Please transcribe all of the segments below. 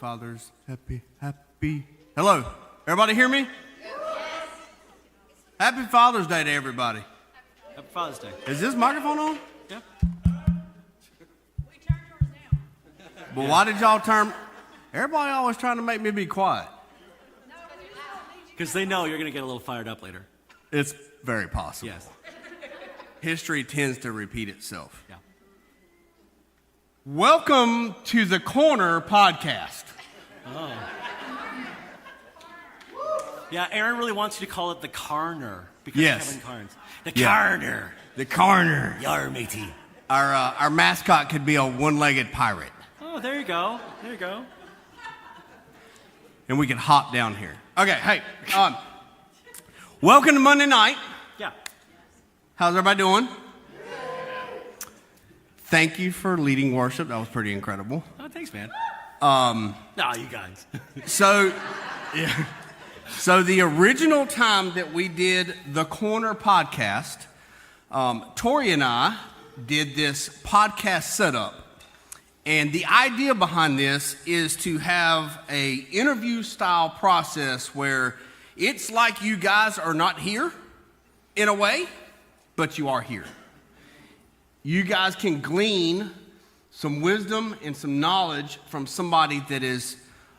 Happy. Hello, everybody hear me? Yes. Happy Father's Day to everybody. Happy Father's Day. Is this microphone on? Yeah. We turned yours down. Well, why did y'all turn? Everybody always trying to make me be quiet. Because they know you're going to get a little fired up later. It's very possible. Yes. History tends to repeat itself. Yeah. Welcome to the Corner Podcast. Oh. Yeah, Aaron really wants you to call it the Carner because Yes. Kevin Carnes. The Yeah. Carner. The Corner. Yar, matey. Our mascot could be a one-legged pirate, Oh, there you go. There you go. and we can hop down here. Okay, hey, welcome to Monday night. Yeah. How's everybody doing? Thank you for leading worship. That was pretty incredible. Oh, thanks, man. No, you guys. So, yeah. So the original time that we did the Corner Podcast, Tori and I did this podcast setup. And the idea behind this is to have a interview style process where it's like you guys are not here in a way, but you are here. You guys can glean some wisdom and some knowledge from somebody that is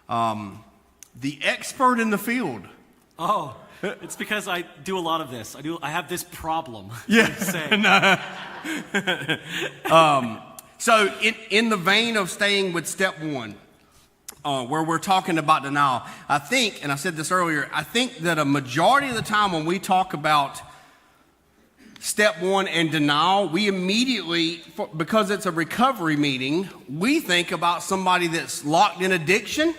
the expert in the field. Oh, it's because I do a lot of this. I have this problem. Yeah. So in the vein of staying with step one, where we're talking about denial, I think, and I said this earlier, I think that a majority of the time when we talk about step one and denial, we immediately, because it's a recovery meeting, we think about somebody that's locked in addiction,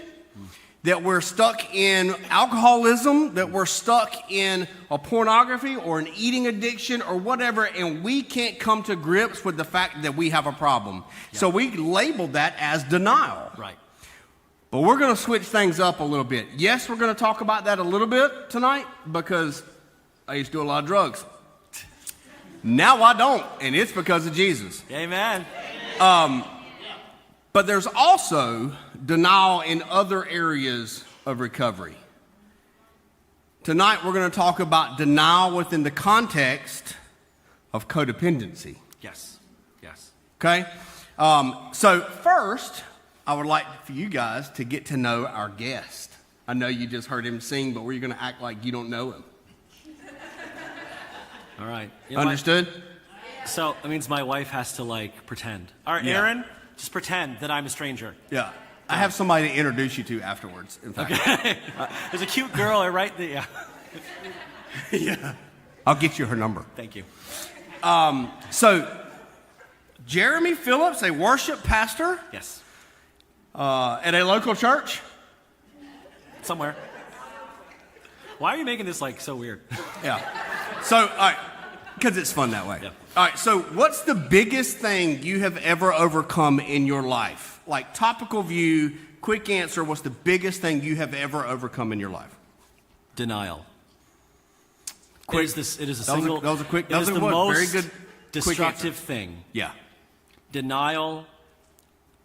that we're stuck in alcoholism, that we're stuck in a pornography or an eating addiction or whatever, and we can't come to grips with the fact that we have a problem. Yeah. So we labeled that as denial. Right. But we're going to switch things up a little bit. Yes, we're going to talk about that a little bit tonight because I used to do a lot of drugs. Now I don't, and it's because of Jesus. Amen. But there's also denial in other areas of recovery. Tonight we're going to talk about denial within the context of codependency. Yes. Yes. Okay? So first, I would like for you guys to get to know our guest. I know you just heard him sing, but we're going to act like you don't know him. All right. Understood? So that means my wife has to pretend. All right, Yeah. Aaron, just pretend that I'm a stranger. Yeah. I have somebody to introduce you to afterwards, in fact. Okay. There's a cute girl right there. Yeah. Yeah. I'll get you her number. Thank you. So, Jeremy Phillips, a worship pastor Yes. at a local church. Somewhere. Why are you making this so weird? Yeah. So, all right, because it's fun that way. Yeah. All right, so what's the biggest thing you have ever overcome in your life? Like topical view, quick answer, what's the biggest thing you have ever overcome in your life? Denial. Quick. It is a That was a- single. that was a quick- It that is was a the what? most Very good quick destructive thing. Yeah. Denial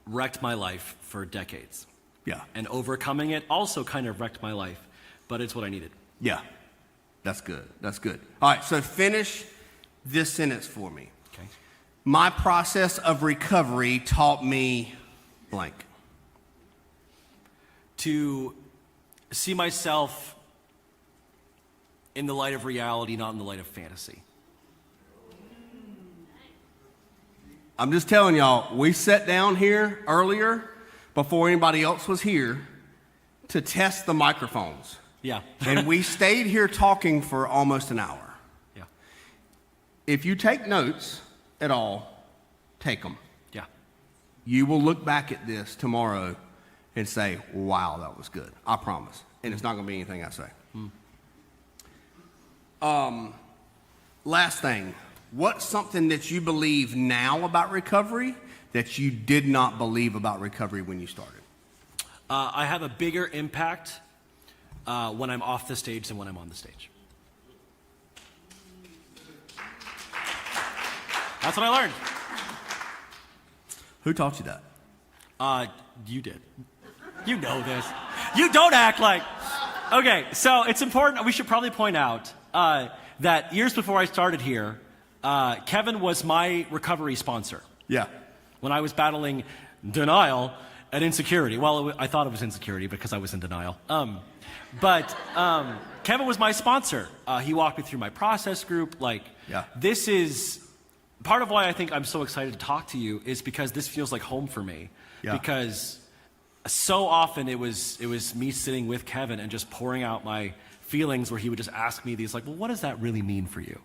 wrecked my life for decades, Yeah. and overcoming it also kind of wrecked my life, but it's what I needed. Yeah. That's good. That's good. All right, so finish this sentence for me. Okay. My process of recovery taught me blank. To see myself in the light of reality, not in the light of fantasy. I'm just telling y'all, we sat down here earlier before anybody else was here to test the microphones. Yeah. And we stayed here talking for almost an hour. Yeah. If you take notes at all, take them. Yeah. You will look back at this tomorrow and say, wow, that was good. I promise. And it's not going to be anything I say. Last thing. What's something that you believe now about recovery that you did not believe about recovery when you started? I have a bigger impact when I'm off the stage than when I'm on the stage. That's what I learned. Who taught you that? You did. You know this. You don't act like. Okay, so it's important. We should probably point out that years before I started here, Kevin was my recovery sponsor. Yeah. When I was battling denial and insecurity. Well, I thought it was insecurity because I was in denial. But Kevin was my sponsor. He walked me through my process group. This is part of why I think I'm so excited to talk to you is because this feels like home for me. Yeah. Because so often it was me sitting with Kevin and just pouring out my feelings where he would just ask me these well, what does that really mean for you?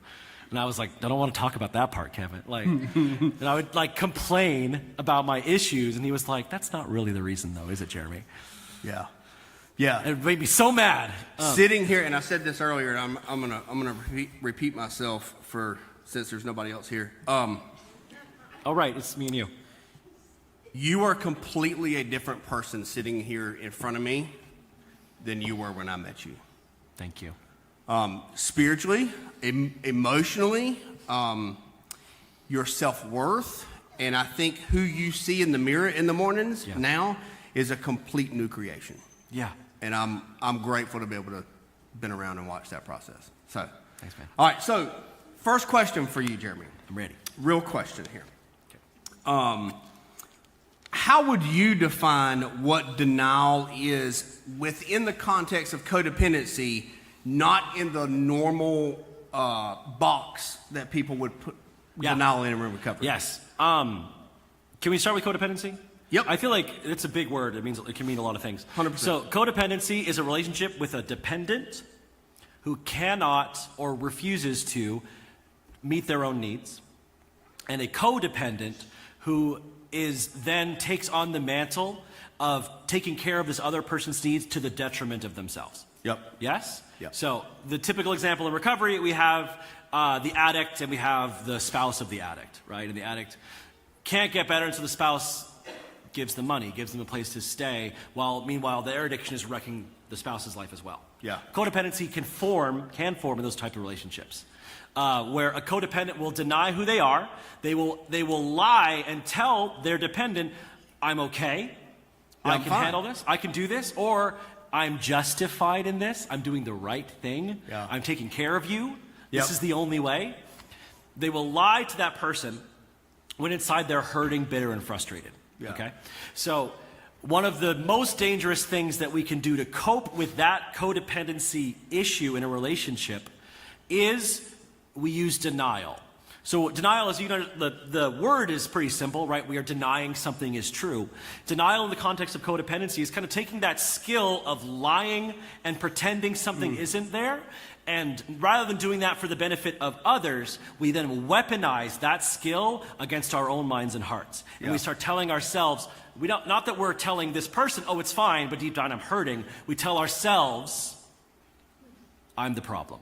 And I was like, I don't want to talk about that part, Kevin. And I would complain about my issues, and he was like, that's not really the reason though, is it, Jeremy? Yeah. Yeah. And it made me so mad. Sitting here, and I said this earlier, and I'm gonna repeat myself since there's nobody else here. All right, it's me and you. You are completely a different person sitting here in front of me than you were when I met you. Thank you. Spiritually, emotionally, your self-worth, and I think who you see in the mirror in the mornings now is a complete new creation. Yeah. And I'm grateful to be able to been around and watch that process. So, thanks, man. All right, so first question for you, Jeremy. I'm ready. Real question here. Okay. How would you define what denial is within the context of codependency, not in the normal box that people would put denial in and recovery? Yes. Can we start with codependency? Yep. I feel like it's a big word. It can mean a lot of things. 100%. So codependency is a relationship with a dependent who cannot or refuses to meet their own needs, and a codependent who then takes on the mantle of taking care of this other person's needs to the detriment of themselves. Yep. Yes? Yep. So the typical example in recovery, we have the addict and we have the spouse of the addict, right? And the addict can't get better, and so the spouse gives them money, gives them a place to stay, while meanwhile their addiction is wrecking the spouse's life as well. Yeah. Codependency can form in those type of relationships. Where a codependent will deny who they are. They will lie and tell their dependent, I'm okay, I can handle this, I can do this, or I'm justified in this, I'm doing the right thing, I'm taking care of you, this is the only way. They will lie to that person when inside they're hurting, bitter, and frustrated. Okay? So one of the most dangerous things that we can do to cope with that codependency issue in a relationship is we use denial. So denial is, the word is pretty simple, right? We are denying something is true. Denial in the context of codependency is kind of taking that skill of lying and pretending something isn't there, and rather than doing that for the benefit of others, we then weaponize that skill against our own minds and hearts. And we start telling ourselves, not that we're telling this person, oh, it's fine, but deep down I'm hurting. We tell ourselves, I'm the problem.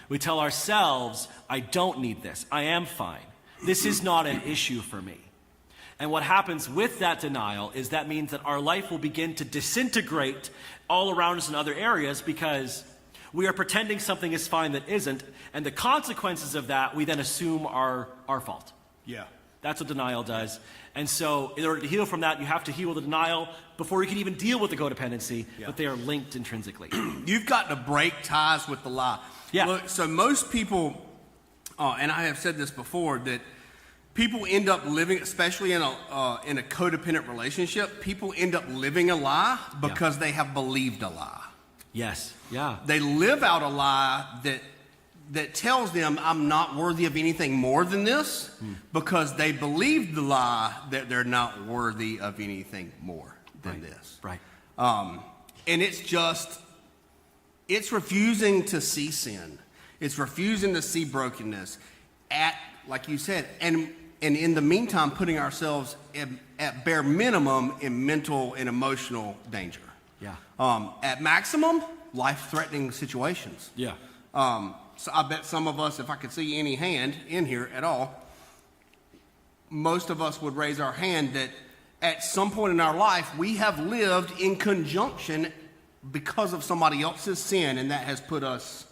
We tell ourselves, I don't need this. I am fine. This is not an issue for me. And what happens with that denial is that means that our life will begin to disintegrate all around us in other areas because we are pretending something is fine that isn't, and the consequences of that we then assume are our fault. Yeah. That's what denial does. And so in order to heal from that, you have to heal the denial before you can even deal with the codependency, but they are linked intrinsically. You've got to break ties with the lie. Yeah. Look, so most people, and I have said this before, that people end up living, especially in a codependent relationship, people end up living a lie because they have believed a lie. Yes. Yeah. They live out a lie that tells them I'm not worthy of anything more than this because they believe the lie that they're not worthy of anything more than this. Right. And it's refusing to see sin. It's refusing to see brokenness like you said, and in the meantime, putting ourselves at bare minimum in mental and emotional danger. Yeah. At maximum, life-threatening situations. Yeah. So I bet some of us, if I could see any hand in here at all, most of us would raise our hand that at some point in our life, we have lived in conjunction because of somebody else's sin, and that has put us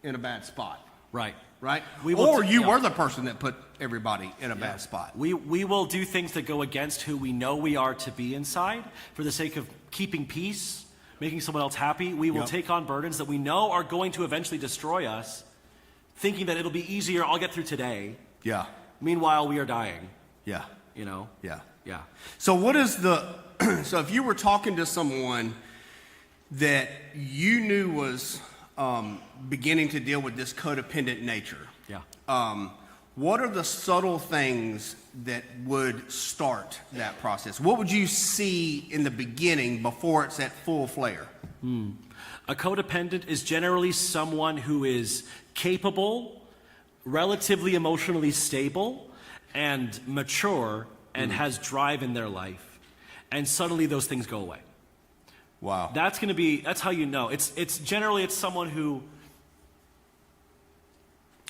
in a bad spot. Right. Right? You were the person that put everybody in a bad spot. We will do things that go against who we know we are to be inside for the sake of keeping peace, making someone else happy. We will take on burdens that we know are going to eventually destroy us, thinking that it'll be easier, I'll get through today. Yeah. Meanwhile, we are dying, Yeah. you know? Yeah. Yeah. So what is so if you were talking to someone that you knew was beginning to deal with this codependent nature, Yeah. what are the subtle things that would start that process? What would you see in the beginning before it's at full flare? A codependent is generally someone who is capable, relatively emotionally stable, and mature, and has drive in their life. And suddenly those things go away. Wow. That's how you know. It's generally someone who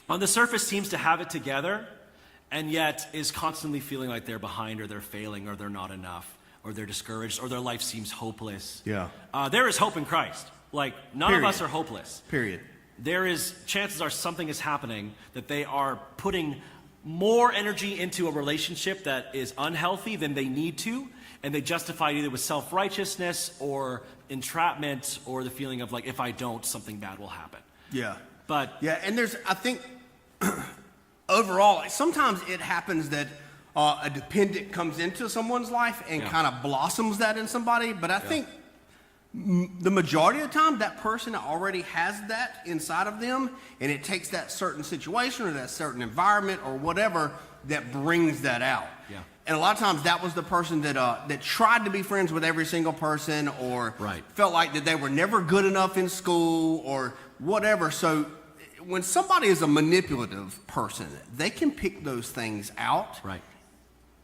on the surface seems to have it together, and yet is constantly feeling like they're behind, or they're failing, or they're not enough, or they're discouraged, or their life seems hopeless. Yeah. There is hope in Christ. Like, none of us are hopeless. Period. Chances are something is happening that they are putting more energy into a relationship that is unhealthy than they need to, and they justify it either with self-righteousness or entrapment or the feeling of like, if I don't, something bad will happen. Yeah. But yeah, and I think overall, sometimes it happens that a dependent comes into someone's life and kind of blossoms that in somebody, but I think the majority of the time, that person already has that inside of them, and it takes that certain situation or that certain environment or whatever that brings that out. Yeah. And a lot of times, that was the person that tried to be friends with every single person, or Right. felt like that they were never good enough in school or whatever. So when somebody is a manipulative person, they can pick those things out right.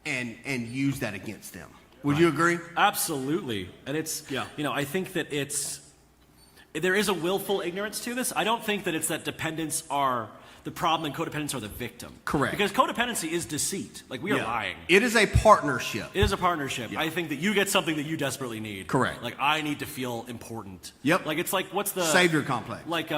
and use that against them. Would you agree? Absolutely. And Yeah. I think that there is a willful ignorance to this. I don't think that it's that dependents are the problem and codependents are the victim. Correct. Because codependency is deceit. Like, we are lying. It is a partnership. It is a partnership. I think that you get something that you desperately need. Correct. Like, I need to feel important. Yep. Like, it's like, what's the... Savior complex. Like,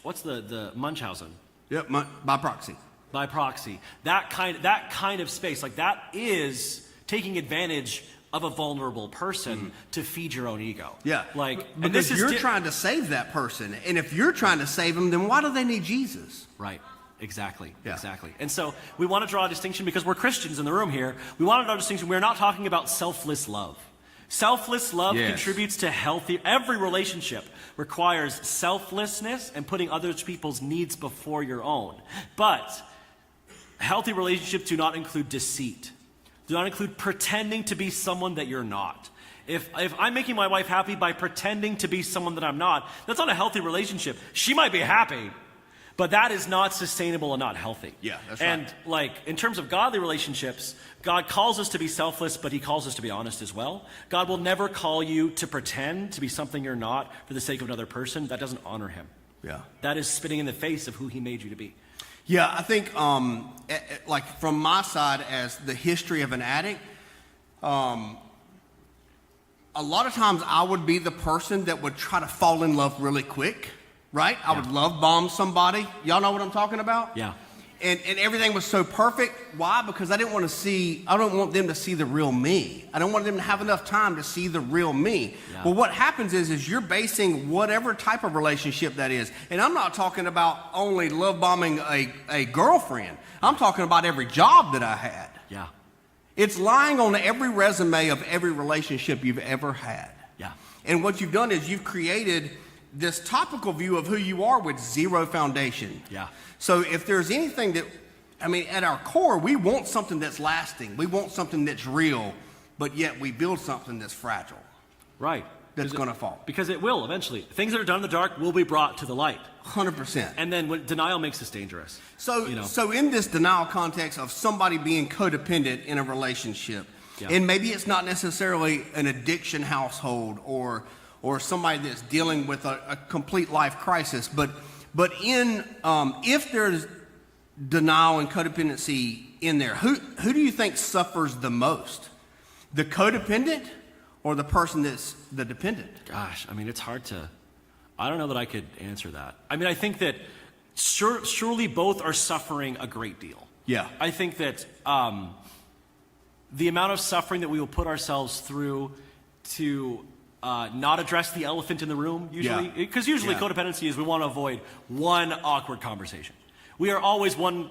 what's the Munchausen? Yep, by proxy. By proxy. That kind of space. Like, that is taking advantage of a vulnerable person to feed your own ego. Yeah. Like, and because this is you're trying to save that person. And if you're trying to save them, then why do they need Jesus? Right. Exactly. Yeah. Exactly. And so we want to draw a distinction because we're Christians in the room here. We want to draw a distinction. We're not talking about selfless love. Selfless love contributes to every relationship requires selflessness and putting other people's needs before your own. But healthy relationships do not include deceit. Do not include pretending to be someone that you're not. If I'm making my wife happy by pretending to be someone that I'm not, that's not a healthy relationship. She might be happy, but that is not sustainable and not healthy. Yeah, that's right. And like, in terms of godly relationships, God calls us to be selfless, but he calls us to be honest as well. God will never call you to pretend to be something you're not for the sake of another person. That doesn't honor him. Yeah. That is spitting in the face of who he made you to be. Yeah, I think, like from my side as the history of an addict, a lot of times I would be the person that would try to fall in love really quick, right? I would love bomb somebody. Y'all know what I'm talking about? Yeah. And everything was so perfect. Why? Because I don't want them to see the real me. I don't want them to have enough time to see the real me. Yeah. Well, what happens is you're basing whatever type of relationship that is. And I'm not talking about only love bombing a girlfriend. I'm talking about every job that I had. Yeah. It's lying on every resume of every relationship you've ever had. Yeah. And what you've done is you've created this topical view of who you are with zero foundation. Yeah. So if there's anything at our core, we want something that's lasting. We want something that's real, but yet we build something that's fragile. Right. That's going to fall. Because it will eventually. Things that are done in the dark will be brought to the light. 100%. And then when denial makes us dangerous. So in this denial context of somebody being codependent in a relationship, and maybe it's not necessarily an addiction household or somebody that's dealing with a complete life crisis, but if there's denial and codependency in there, who do you think suffers the most? The codependent or the person that's the dependent? Gosh, I mean, it's hard to... I don't know that I could answer that. I mean, I think that surely both are suffering a great deal. Yeah. I think that the amount of suffering that we will put ourselves through to not address the elephant in the room, usually, because usually codependency is we want to avoid one awkward conversation. We are always one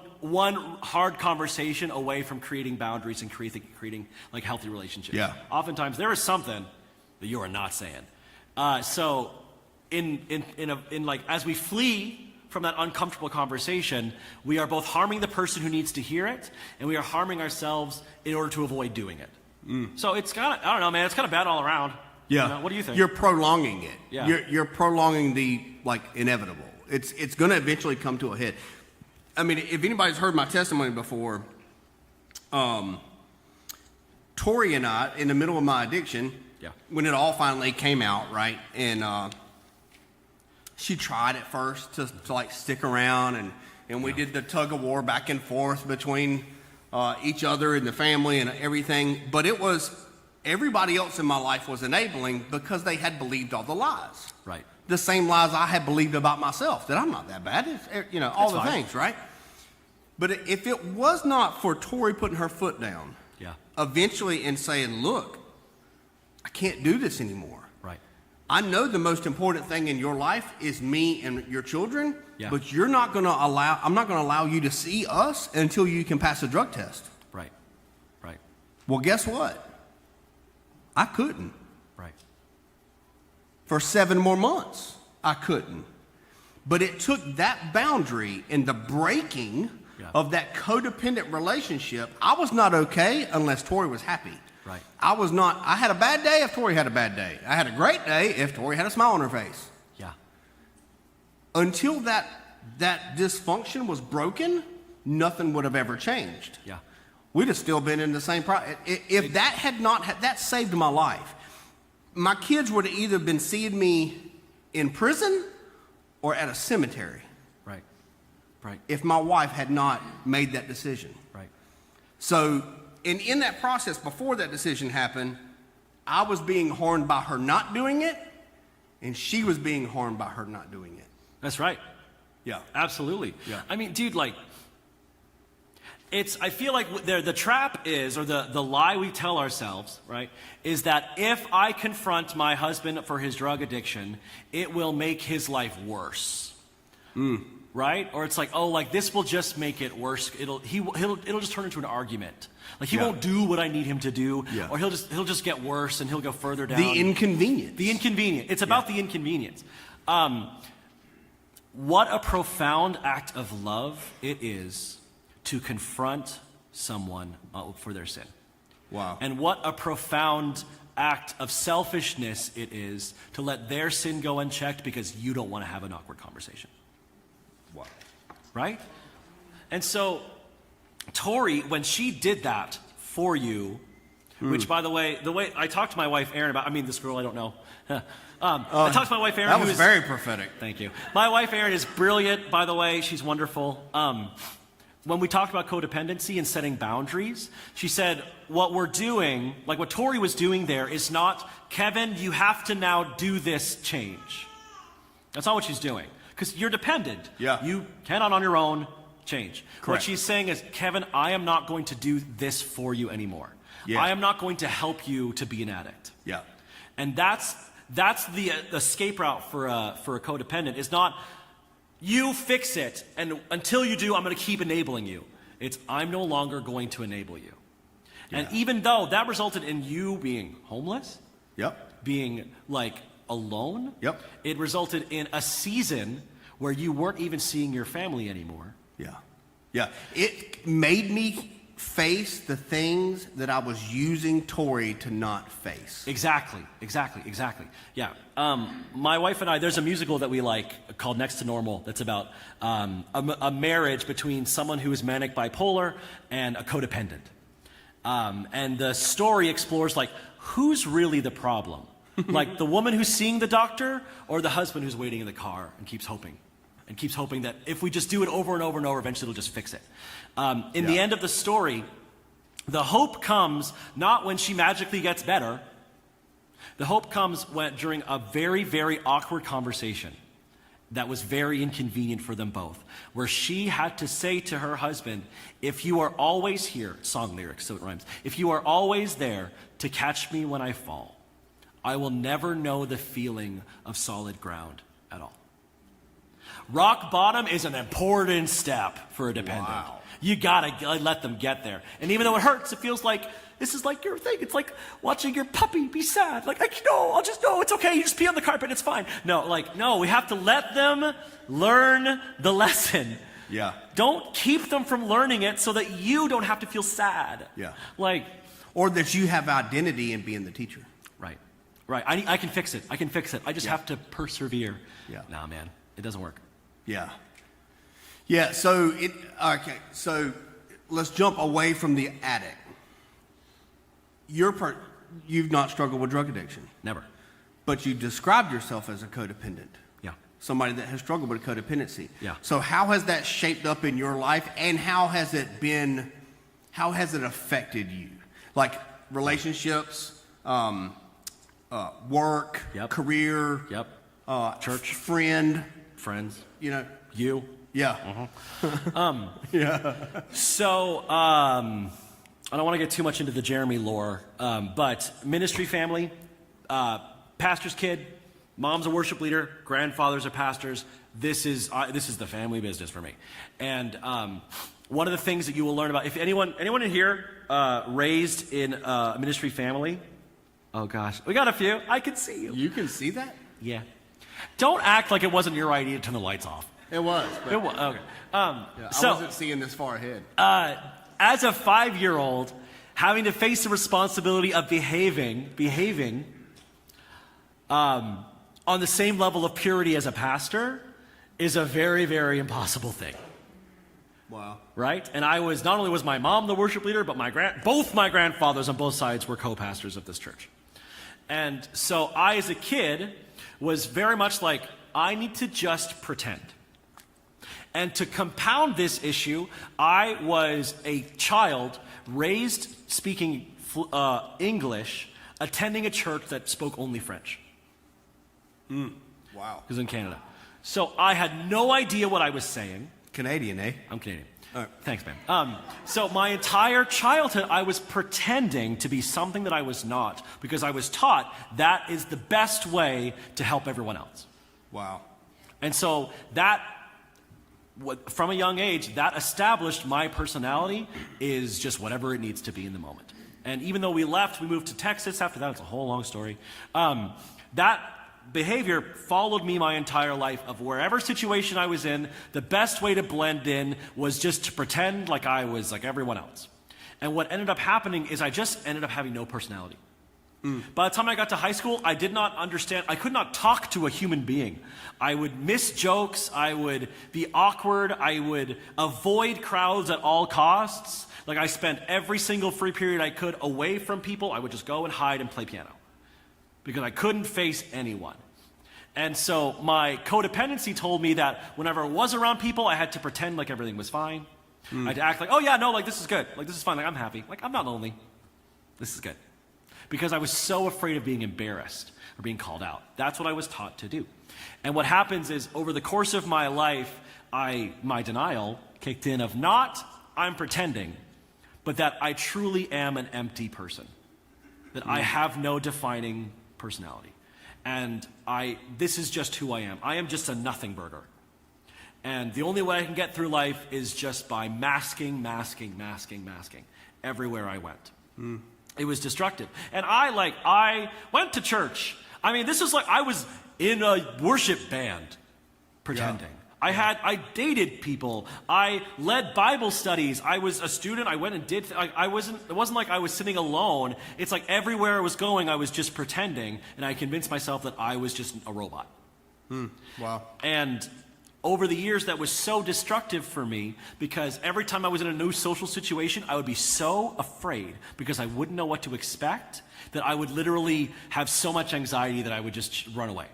hard conversation away from creating boundaries and creating like healthy relationships. Yeah. Oftentimes there is something that you are not saying. So in like as we flee from that uncomfortable conversation, we are both harming the person who needs to hear it, and we are harming ourselves in order to avoid doing it. So it's kind of, I don't know, man, it's kind of bad all around. Yeah. You know, what do you think? You're prolonging it. Yeah. You're prolonging the like inevitable. It's going to eventually come to a head. I mean, if anybody's heard my testimony before, Tori and I, in the middle of my addiction, when it all finally came out, right, and she tried at first to like stick around, and we did the tug of war back and forth between each other and the family and everything, but it was everybody else in my life was enabling because they had believed all the lies. Right. The same lies I had believed about myself, that I'm not that bad, you know, all the things, right? But if it was not for Tori putting her foot down, eventually and saying, look, I can't do this anymore. Right. I know the most important thing in your life is me and your children, but I'm not going to allow you to see us until you can pass a drug test. Right. Right. Well, guess what? I couldn't. Right. For 7 more months, I couldn't. But it took that boundary and the breaking of that codependent relationship. I was not okay unless Tori was happy. Right. I had a bad day if Tori had a bad day. I had a great day if Tori had a smile on her face. Yeah. Until that dysfunction was broken, nothing would have ever changed. Yeah. We'd have still been in the same problem. If that had not, that saved my life. My kids would have either been seeing me in prison or at a cemetery. Right. Right. If my wife had not made that decision. Right. So, in that process, before that decision happened, I was being harmed by her not doing it, and she was being harmed by her not doing it. That's right. Yeah. Absolutely. Yeah. I mean, dude, like, I feel like the trap is, or the lie we tell ourselves, right, is that if I confront my husband for his drug addiction, it will make his life worse. Right? Or it's like, oh, like this will just make it worse. It'll just turn into an argument. Like he won't do what I need him to do, or he'll just get worse and he'll go further down. The inconvenience. The inconvenience. It's about the inconvenience. What a profound act of love it is to confront someone for their sin. Wow. And what a profound act of selfishness it is to let their sin go unchecked because you don't want to have an awkward conversation. Wow. Right? And so, Tori, when she did that for you, which, by the way I talked to my wife, Erin, about, I mean, this girl I don't know. I talked to my wife, Erin. That was very prophetic. Thank you. My wife, Erin, is brilliant, by the way. She's wonderful. When we talked about codependency and setting boundaries, she said, what we're doing, like what Tori was doing there, is not, Kevin, you have to now do this change. That's not what she's doing. Because you're dependent. Yeah. You cannot on your own change. Correct. What she's saying is, Kevin, I am not going to do this for you anymore. Yeah. I am not going to help you to be an addict. Yeah. And that's the escape route for a codependent. Is not, you fix it, and until you do, I'm going to keep enabling you. It's, I'm no longer going to enable you. Yeah. And even though that resulted in you being homeless, being like alone, it resulted in a season where you weren't even seeing your family anymore. Yeah. It made me face the things that I was using Tori to not face. Exactly. Yeah. My wife and I, there's a musical that we like called Next to Normal that's about a marriage between someone who is manic bipolar and a codependent. And the story explores, like, who's really the problem? Like the woman who's seeing the doctor, or the husband who's waiting in the car and keeps hoping that if we just do it over and over and over, eventually it'll just fix it. In the end of the story, the hope comes not when she magically gets better. The hope comes during a very, very awkward conversation. that was very inconvenient for them both, where she had to say to her husband, if you are always here, song lyrics, so it rhymes, if you are always there to catch me when I fall, I will never know the feeling of solid ground at all. Rock bottom is an important step for a dependent. Wow. You gotta let them get there. And even though it hurts, it feels like this is like your thing. It's like watching your puppy be sad. Like, I'll just know it's okay. You just pee on the carpet. It's fine. No, we have to let them learn the lesson. Yeah. Don't keep them from learning it so that you don't have to feel sad. Yeah. Like, Or that you have identity in being the teacher. right. I can fix it. I just have to persevere. Yeah. Nah, man, it doesn't work. Yeah. Yeah, so let's jump away from the addict. You've not struggled with drug addiction, Never. but you described yourself as a codependent. Yeah. Somebody that has struggled with codependency. Yeah. So how has that shaped up in your life, and how has it affected you? Like relationships, work, Yep. career, Yep. Church. friend, Friends. you. Yeah. Yeah. So, I don't want to get too much into the Jeremy lore, but ministry family, pastor's kid, mom's a worship leader, grandfathers are pastors. This is the family business for me. And one of the things that you will learn about, if anyone in here raised in a ministry family, oh gosh, we got a few. I can see you. You can see that? Yeah. Don't act like it wasn't your idea to turn the lights off. It was. But It was okay. I So, wasn't seeing this far ahead. as a 5-year-old, having to face the responsibility of behaving on the same level of purity as a pastor is a very, very impossible thing, Wow. right? And not only was my mom the worship leader, but both my grandfathers on both sides were co-pastors of this church. And so I, as a kid, was very much like, I need to just pretend. And to compound this issue, I was a child raised speaking English, attending a church that spoke only French. Wow. It was in Canada. So I had no idea what I was saying. Canadian, eh? I'm Canadian. All right. Thanks, man. So my entire childhood, I was pretending to be something that I was not, because I was taught that is the best way to help everyone else. Wow. And so from a young age, that established my personality is just whatever it needs to be in the moment. And even though we moved to Texas after that, it's a whole long story. That behavior followed me my entire life. Of wherever situation I was in, the best way to blend in was just to pretend like I was like everyone else. And what ended up happening is I just ended up having no personality. By the time I got to high school, I did not understand. I could not talk to a human being. I would miss jokes. I would be awkward. I would avoid crowds at all costs. Like, I spent every single free period I could away from people. I would just go and hide and play piano because I couldn't face anyone. And so my codependency told me that whenever I was around people, I had to pretend like everything was fine. I had to act like, oh yeah, no, like this is good. Like, this is fine. Like, I'm happy. Like, I'm not lonely. This is good. Because I was so afraid of being embarrassed or being called out. That's what I was taught to do. And what happens is, over the course of my life, my denial kicked in of not I'm pretending, but that I truly am an empty person. That I have no defining personality. And this is just who I am. I am just a nothing burger. And the only way I can get through life is just by masking everywhere I went. It was destructive. And I went to church. I mean, this is like I was in a worship band pretending. Yeah. I dated people. I led Bible studies. I was a student. I went and did, it wasn't like I was sitting alone. It's like everywhere I was going, I was just pretending. And I convinced myself that I was just a robot. Wow. And over the years, that was so destructive for me, because every time I was in a new social situation, I would be so afraid because I wouldn't know what to expect that I would literally have so much anxiety that I would just run away.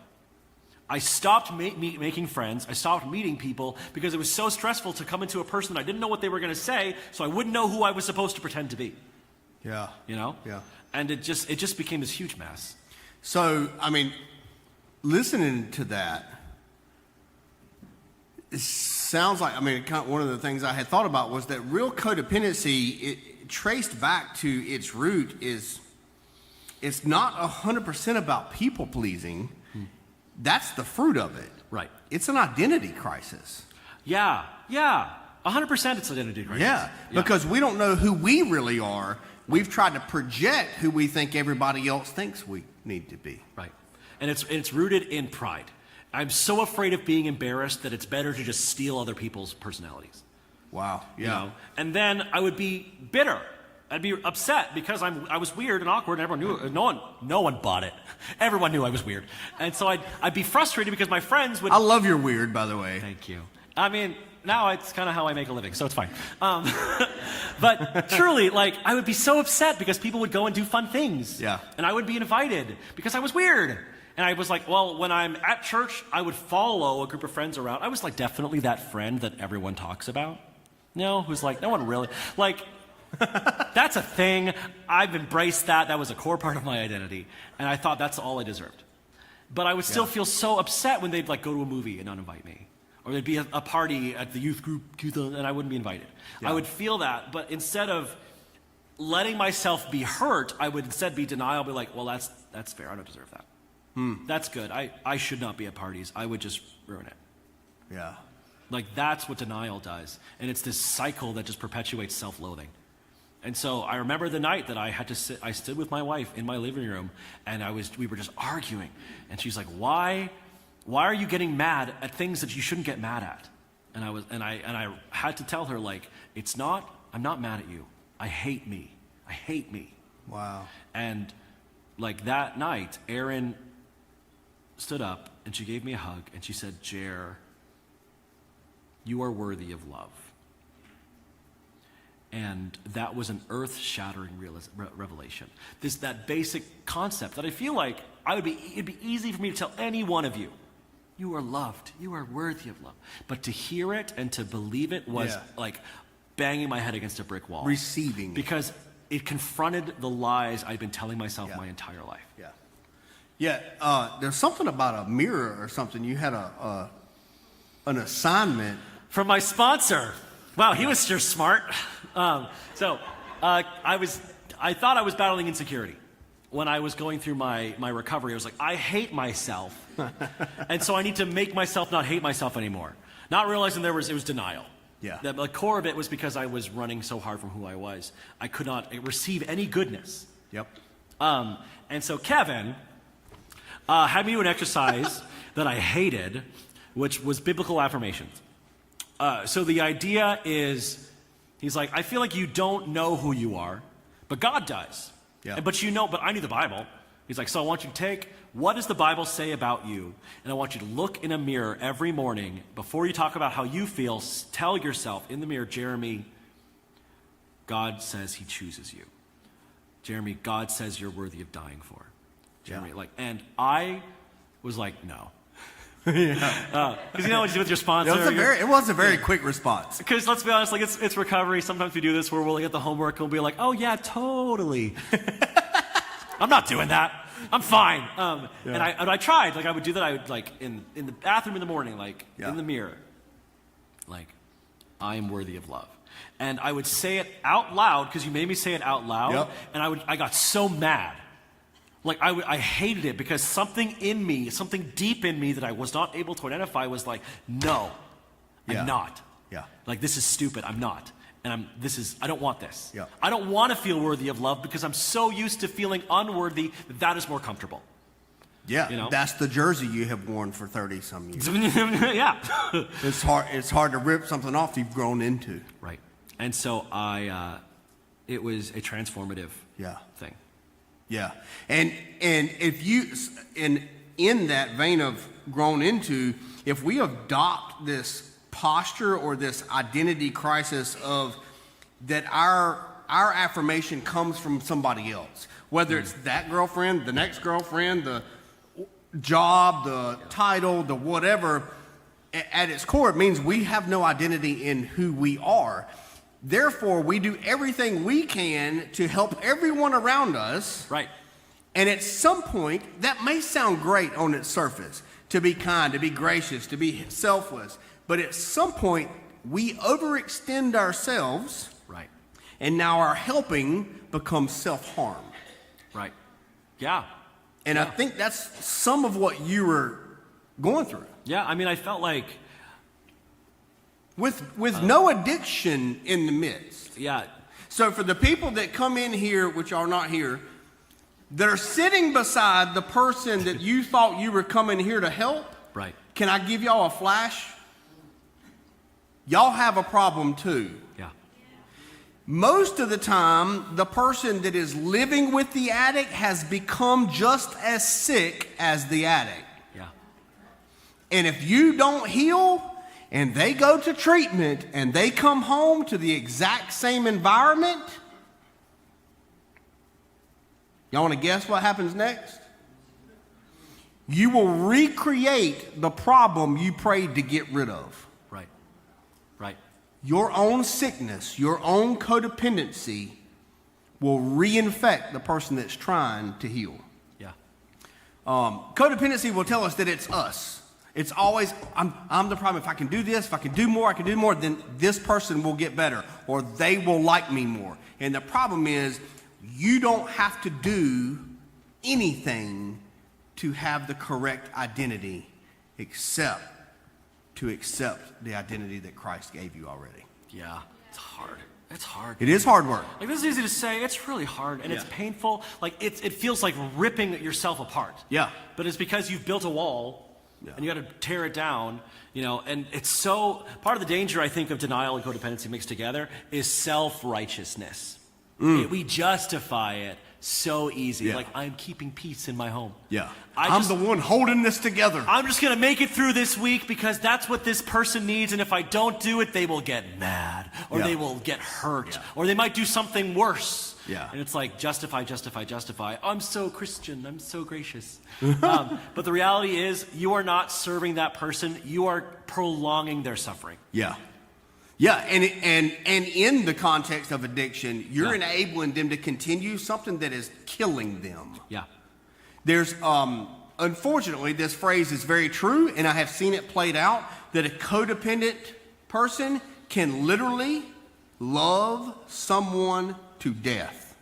I stopped making friends. I stopped meeting people because it was so stressful to come into a person that I didn't know what they were going to say, so I wouldn't know who I was supposed to pretend to be. Yeah. You know? Yeah. And it just became this huge mess. So, I mean, listening to that, It sounds like, one of the things I had thought about was that real codependency, it traced back to its root is, it's not 100% about people pleasing. That's the fruit of it. Right. It's an identity crisis. Yeah. 100% it's identity crisis. Yeah, because we don't know who we really are. We've tried to project who we think everybody else thinks we need to be. Right. And it's rooted in pride. I'm so afraid of being embarrassed that it's better to just steal other people's personalities. Wow. Yeah. You know? And then I would be bitter. I'd be upset because I was weird and awkward and everyone knew it. No one bought it. Everyone knew I was weird. And so I'd be frustrated because my friends would... I love your weird, by the way. Thank you. I mean, now it's kind of how I make a living, so it's fine. But truly, like, I would be so upset because people would go and do fun things. Yeah. And I would be invited because I was weird. And I was like, well, when I'm at church, I would follow a group of friends around. I was like definitely that friend that everyone talks about. Who's like, no one really... Like... That's a thing. I've embraced that. That was a core part of my identity. And I thought that's all I deserved. But I would still feel so upset when they'd like go to a movie and not invite me. Or there'd be a party at the youth group and I wouldn't be invited. Yeah. I would feel that, but instead of letting myself be hurt, I would instead be denial, be like, well, that's fair. I don't deserve that. That's good. I should not be at parties. I would just ruin it. Yeah. Like that's what denial does. And it's this cycle that just perpetuates self-loathing. And so I remember the night that I stood with my wife in my living room and we were just arguing. And she's like, why are you getting mad at things that you shouldn't get mad at? And I had to tell her, like, I'm not mad at you. I hate me. I hate me. Wow. And like that night, Erin stood up and she gave me a hug and she said, Jer, you are worthy of love. And that was an earth-shattering revelation. That basic concept that I feel like it'd be easy for me to tell any one of you, you are loved, you are worthy of love. But to hear it and to believe it was like banging my head against a brick wall. Receiving. Because it confronted the lies I'd been telling myself my entire life. Yeah. Yeah, there's something about a mirror or something. You had an assignment. From my sponsor. Wow, he was sure smart. I thought I was battling insecurity when I was going through my recovery. I was like, I hate myself. And so I need to make myself not hate myself anymore. Not realizing it was denial. Yeah. The core of it was because I was running so hard from who I was. I could not receive any goodness. Yep. And so Kevin had me do an exercise that I hated, which was biblical affirmations. So the idea is, he's like, I feel like you don't know who you are, but God does. Yeah. But I knew the Bible. He's like, so I want you to take, what does the Bible say about you? And I want you to look in a mirror every morning. Before you talk about how you feel, tell yourself in the mirror, Jeremy, God says he chooses you. Jeremy, God says you're worthy of dying for. Jeremy, and I was like, no. Because you know what you do with your sponsor. It was a very quick response. Because let's be honest, like it's recovery. Sometimes we do this where we'll get the homework and we'll be like, oh yeah, totally. I'm not doing that. I'm fine. And I tried. Like I would do that. I would like in the bathroom in the morning, in the mirror, like I am worthy of love. And I would say it out loud because you made me say it out loud. Yep. And I got so mad. Like I hated it because something in me, something deep in me that I was not able to identify was like, no, I'm not. Yeah. Like this is stupid. I'm not. And I don't want this. Yeah. I don't want to feel worthy of love because I'm so used to feeling unworthy that is more comfortable. Yeah. You know? That's the jersey you have worn for 30 some years. Yeah. It's hard to rip something off you've grown into. Right. And so it was a transformative thing. Yeah, and if you in that vein of grown into, if we adopt this posture or this identity crisis of that our affirmation comes from somebody else, whether it's that girlfriend, the next girlfriend, the job, the title, the whatever, at its core it means we have no identity in who we are. Therefore, we do everything we can to help everyone around us. Right. And at some point, that may sound great on its surface, to be kind, to be gracious, to be selfless. But at some point, we overextend ourselves, Right. and now our helping becomes self-harm. Right. Yeah. And I think that's some of what you were going through. Yeah. I mean, I felt like, With no addiction in the midst. yeah. So for the people that come in here, which are not here, that are sitting beside the person that you thought you were coming here to help, Right. can I give y'all a flash? Y'all have a problem too. Yeah. Most of the time, the person that is living with the addict has become just as sick as the addict. Yeah. And if you don't heal, and they go to treatment, and they come home to the exact same environment, y'all want to guess what happens next? You will recreate the problem you prayed to get rid of. Right. Right. Your own sickness, your own codependency will reinfect the person that's trying to heal. Yeah. Codependency will tell us that it's us. It's always, I'm the problem. If I can do this, if I can do more, then this person will get better, or they will like me more. And the problem is, you don't have to do anything to have the correct identity except to accept the identity that Christ gave you already. Yeah. It's hard. It's hard. It is hard work. Like, this is easy to say. It's really hard, and it's Yeah. painful. Like, it feels like ripping yourself apart. Yeah. But it's because you've built a wall, Yeah. and you got to tear it down, and it's so, part of the danger, I think, of denial and codependency mixed together is self-righteousness. We justify it so easy. Yeah. Like, I'm keeping peace in my home. Yeah. I'm I'm the one holding this together. I'm just going to make it through this week because that's what this person needs. And if I don't do it, they will get mad, or Yeah. they will get hurt, Yeah. or they might do something worse. Yeah. And it's like, justify, justify, justify. I'm so Christian. I'm so gracious. But the reality is, you are not serving that person. You are prolonging their suffering. Yeah. Yeah, and in the context of addiction, you're Yeah. enabling them to continue something that is killing them. Yeah. There's, unfortunately, this phrase is very true, and I have seen it played out, that a codependent person can literally love someone to death.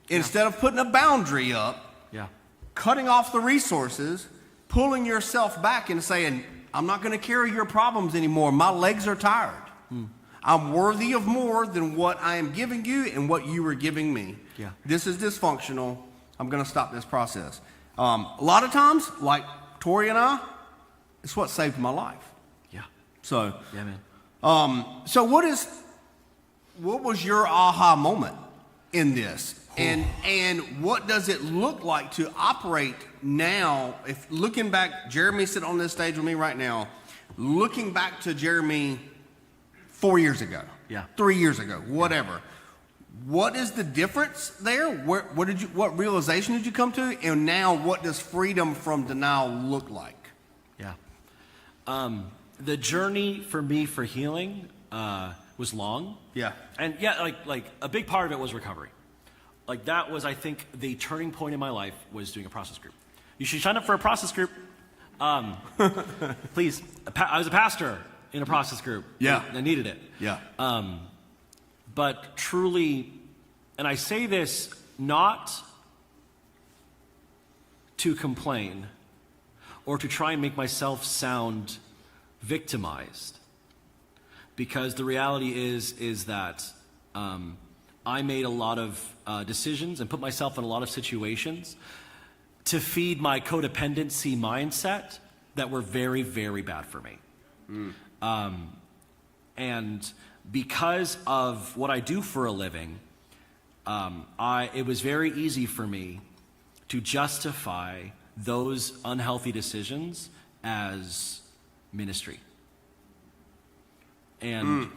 Instead of putting a boundary up, Yeah. cutting off the resources, pulling yourself back and saying, I'm not going to carry your problems anymore. My legs are tired. I'm worthy of more than what I am giving you and what you are giving me. Yeah. This is dysfunctional. I'm going to stop this process. A lot of times, like Tori and I, it's what saved my life. Yeah. So, Yeah, man. so what was your aha moment in this? And what does it look like to operate now? If looking back, Jeremy sitting on this stage with me right now, looking back to Jeremy 4 years ago, Yeah. 3 years ago, whatever. What is the difference there? What realization did you come to? And now, what does freedom from denial look like? Yeah. The journey for me for healing was long. Yeah. And yeah, like a big part of it was recovery. Like, that was, I think, the turning point in my life was doing a process group. You should sign up for a process group. Please. I was a pastor in a process group. Yeah. I needed it. Yeah. But truly, and I say this not to complain or to try and make myself sound victimized, because the reality is that I made a lot of decisions and put myself in a lot of situations to feed my codependency mindset that were very, very bad for me. And because of what I do for a living, it was very easy for me to justify those unhealthy decisions as ministry. And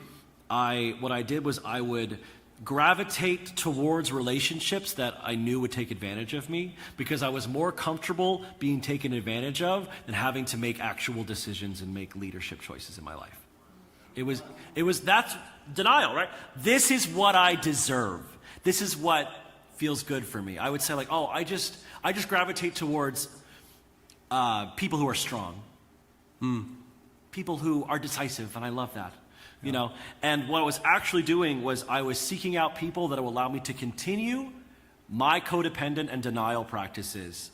what I did was I would gravitate towards relationships that I knew would take advantage of me, because I was more comfortable being taken advantage of than having to make actual decisions and make leadership choices in my life. That's denial, right? This is what I deserve. This is what feels good for me. I would say, like, oh, I just gravitate towards people who are strong. people who are decisive, and I love that. You know, and what I was actually doing was I was seeking out people that would allow me to continue my codependent and denial practices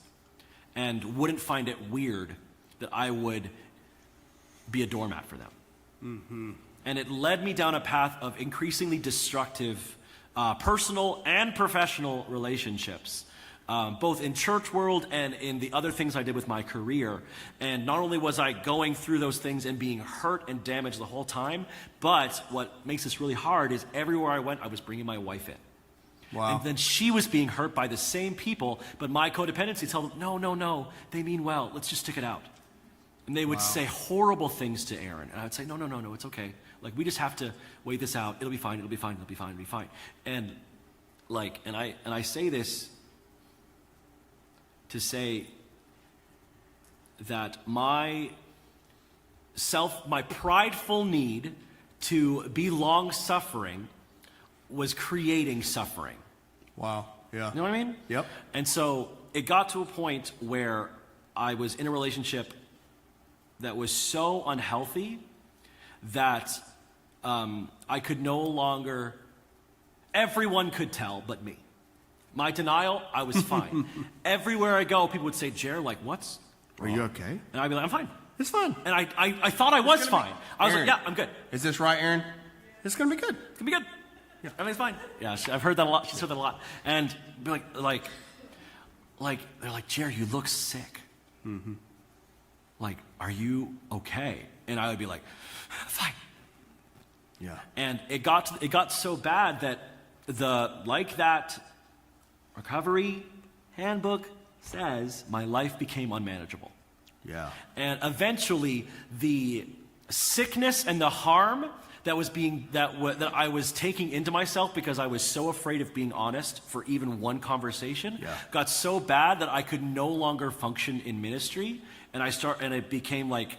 and wouldn't find it weird that I would be a doormat for them. Mm-hmm. And it led me down a path of increasingly destructive personal and professional relationships, both in church world and in the other things I did with my career. And not only was I going through those things and being hurt and damaged the whole time, but what makes this really hard is everywhere I went, I was bringing my wife in. Wow. And then she was being hurt by the same people, but my codependency told them, no, they mean well, let's just stick it out. And they would say horrible things to Aaron. And I would say, no, it's okay. Like, we just have to wait this out. It'll be fine. And I say this to say that my prideful need to be long-suffering was creating suffering. Wow. Yeah. You know what I mean? Yep. And so it got to a point where I was in a relationship that was so unhealthy that I could no longer, everyone could tell but me. My denial, I was fine. Everywhere I go, people would say, Jer, like, what's wrong? Are you okay? And I'd be like, I'm fine. It's fine. And I thought I was fine. I was Aaron, like, yeah, I'm good. Is this right, Aaron? It's going to be good. It's gonna be good. Yeah, everything's fine. Yeah, I've heard that a lot. She's heard that a lot. And be like, they're like, Jer, you look sick. Mm-hmm. Like, are you okay? And I would be like, fine. Yeah. And it got so bad that that recovery handbook says my life became unmanageable. Yeah. And eventually the sickness and the harm that I was taking into myself because I was so afraid of being honest for even one conversation got so bad that I could no longer function in ministry, and it became like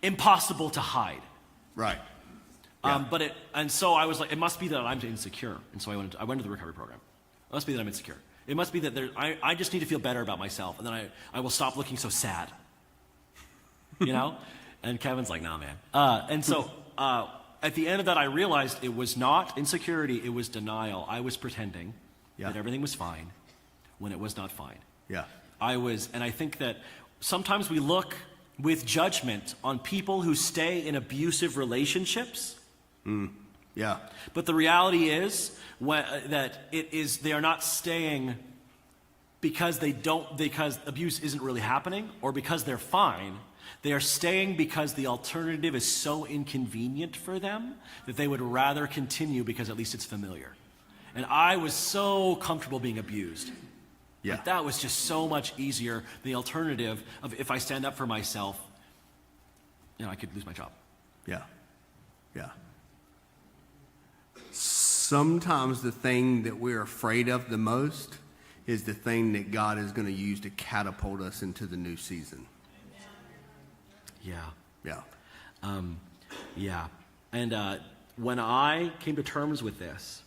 impossible to hide. Right. So I was like, it must be that I'm insecure, and so I went to the recovery program. It must be that I'm insecure. It must be that I just need to feel better about myself, and then I will stop looking so sad. You know? And Kevin's like, nah, man. And so at the end of that, I realized it was not insecurity, it was denial. I was pretending that everything was fine when it was not fine. Yeah. And I think that sometimes we look with judgment on people who stay in abusive relationships. Yeah. But the reality is they are not staying because abuse isn't really happening or because they're fine. They are staying because the alternative is so inconvenient for them that they would rather continue because at least it's familiar. And I was so comfortable being abused. Yeah. Like, that was just so much easier. The alternative of if I stand up for myself, I could lose my job. Yeah. Yeah. Sometimes the thing that we're afraid of the most is the thing that God is going to use to catapult us into the new season. Yeah. Yeah. Yeah. And when I came to terms with this,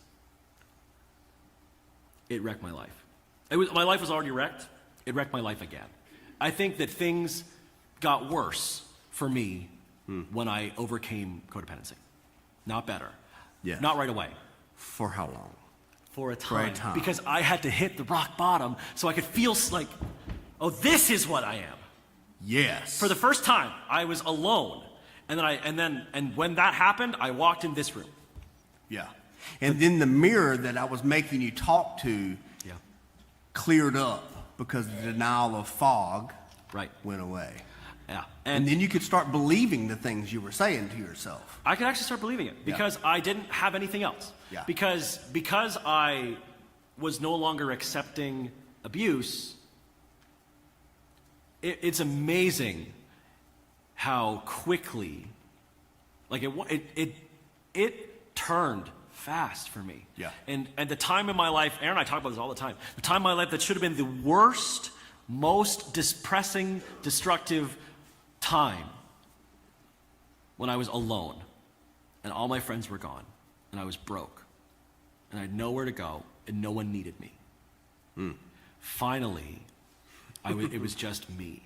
it wrecked my life. My life was already wrecked. It wrecked my life again. I think that things got worse for me when I overcame codependency. Not better. Yeah. Not right away. For how long? For a time. time. Because I had to hit the rock bottom so I could feel like, oh, this is what I am. Yes. For the first time, I was alone. And when that happened, I walked in this room. Yeah. And then the mirror that I was making you talk to cleared up because the denial of fog went away. Yeah. And then you could start believing the things you were saying to yourself. I could actually start believing it because I didn't have anything else. Yeah. Because I was no longer accepting abuse, it's amazing how quickly, like it turned fast for me. Yeah. And the time in my life, Aaron and I talk about this all the time, the time in my life that should have been the worst, most depressing, destructive time when I was alone and all my friends were gone and I was broke and I had nowhere to go and no one needed me. Finally, it was just me.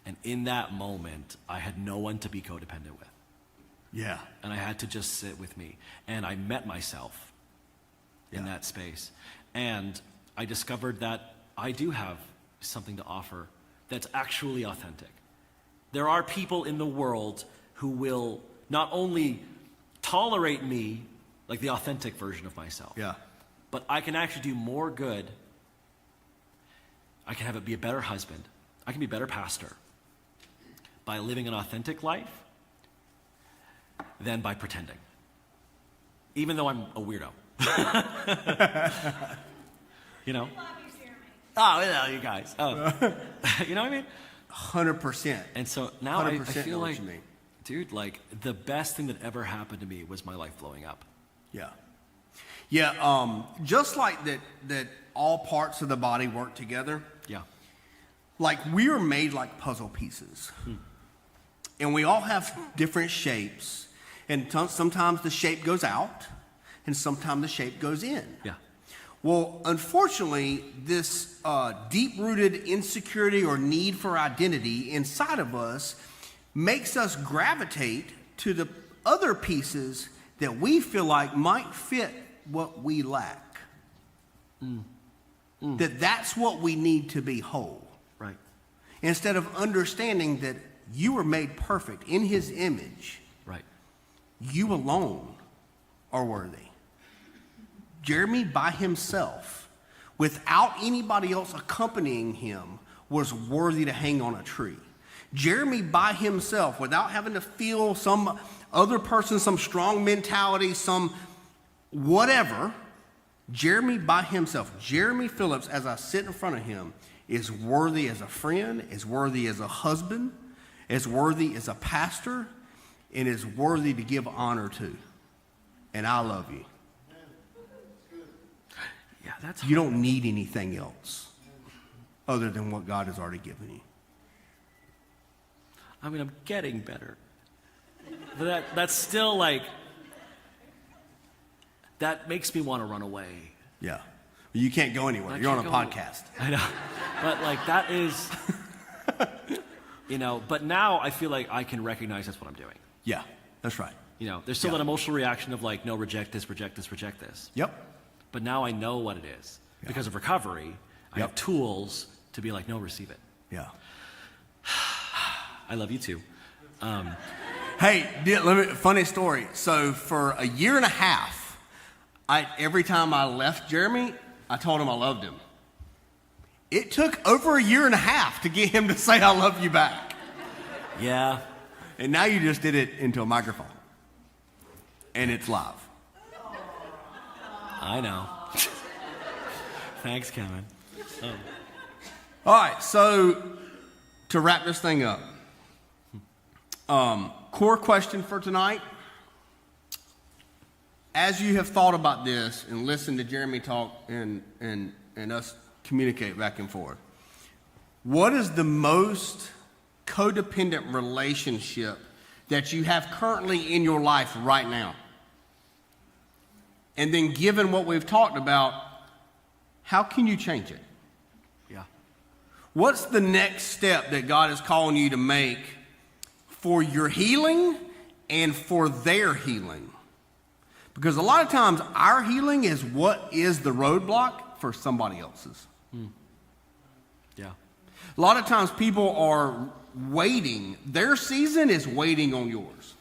And in that moment, I had no one to be codependent with. Yeah. And I had to just sit with me. And I met myself in that space. And I discovered that I do have something to offer that's actually authentic. There are people in the world who will not only tolerate me like the authentic version of myself, but I can actually do more good. I can be a better husband. I can be a better pastor by living an authentic life than by pretending, even though I'm a weirdo. You know? Love you, Jeremy. Oh, yeah, you guys. Oh. You know what I mean? 100%. And so now I 100% feel know what like, you mean. dude, like the best thing that ever happened to me was my life blowing up. Yeah. Yeah, just like that all parts of the body work together. Yeah. Like we are made like puzzle pieces. And we all have different shapes. And sometimes the shape goes out and sometimes the shape goes in. Yeah. Well, unfortunately, this deep-rooted insecurity or need for identity inside of us makes us gravitate to the other pieces that we feel like might fit what we lack. That's what we need to be whole. Right. Instead of understanding that you were made perfect in his image, Right. you alone are worthy. Jeremy by himself, without anybody else accompanying him, was worthy to hang on a tree. Jeremy by himself, without having to feel some other person, some strong mentality, some whatever, Jeremy by himself, Jeremy Phillips, as I sit in front of him, is worthy as a friend, is worthy as a husband, is worthy as a pastor, and is worthy to give honor to. And I love you. Yeah, that's You don't need anything else other than what God has already given you. I mean, I'm getting better. But that's still like, that makes me want to run away. Yeah. You can't go anywhere. I You're on a can't go- podcast. I know. But like, that is, you know, but now I feel like I can recognize that's what I'm doing. Yeah, that's right. You know, there's still that emotional reaction of like, no, reject this, reject this, reject this. Yep. But now I know what it is. Because of recovery, I have Yep. tools to be like, no, receive it. Yeah. I love you too. Hey, funny story. So for a year and a half, every time I left Jeremy, I told him I loved him. It took over a year and a half to get him to say I love you back. Yeah. And now you just did it into a microphone. And it's live. I know. Thanks, Kevin. All right, so to wrap this thing up, core question for tonight. As you have thought about this and listened to Jeremy talk and us communicate back and forth, what is the most codependent relationship that you have currently in your life right now? And then given what we've talked about, how can you change it? Yeah. What's the next step that God is calling you to make for your healing and for their healing? Because a lot of times our healing is what is the roadblock for somebody else's. Yeah. A lot of times people are waiting. Their season is waiting on yours.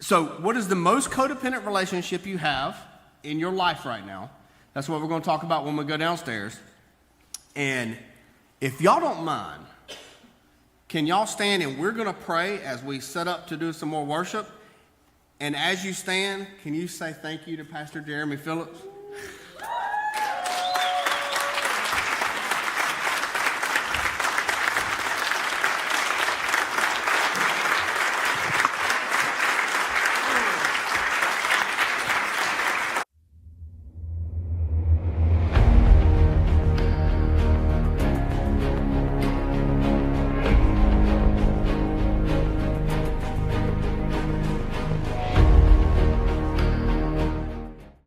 So what is the most codependent relationship you have in your life right now? That's what we're going to talk about when we go downstairs. And if y'all don't mind, can y'all stand and we're going to pray as we set up to do some more worship. And as you stand, can you say thank you to Pastor Jeremy Phillips?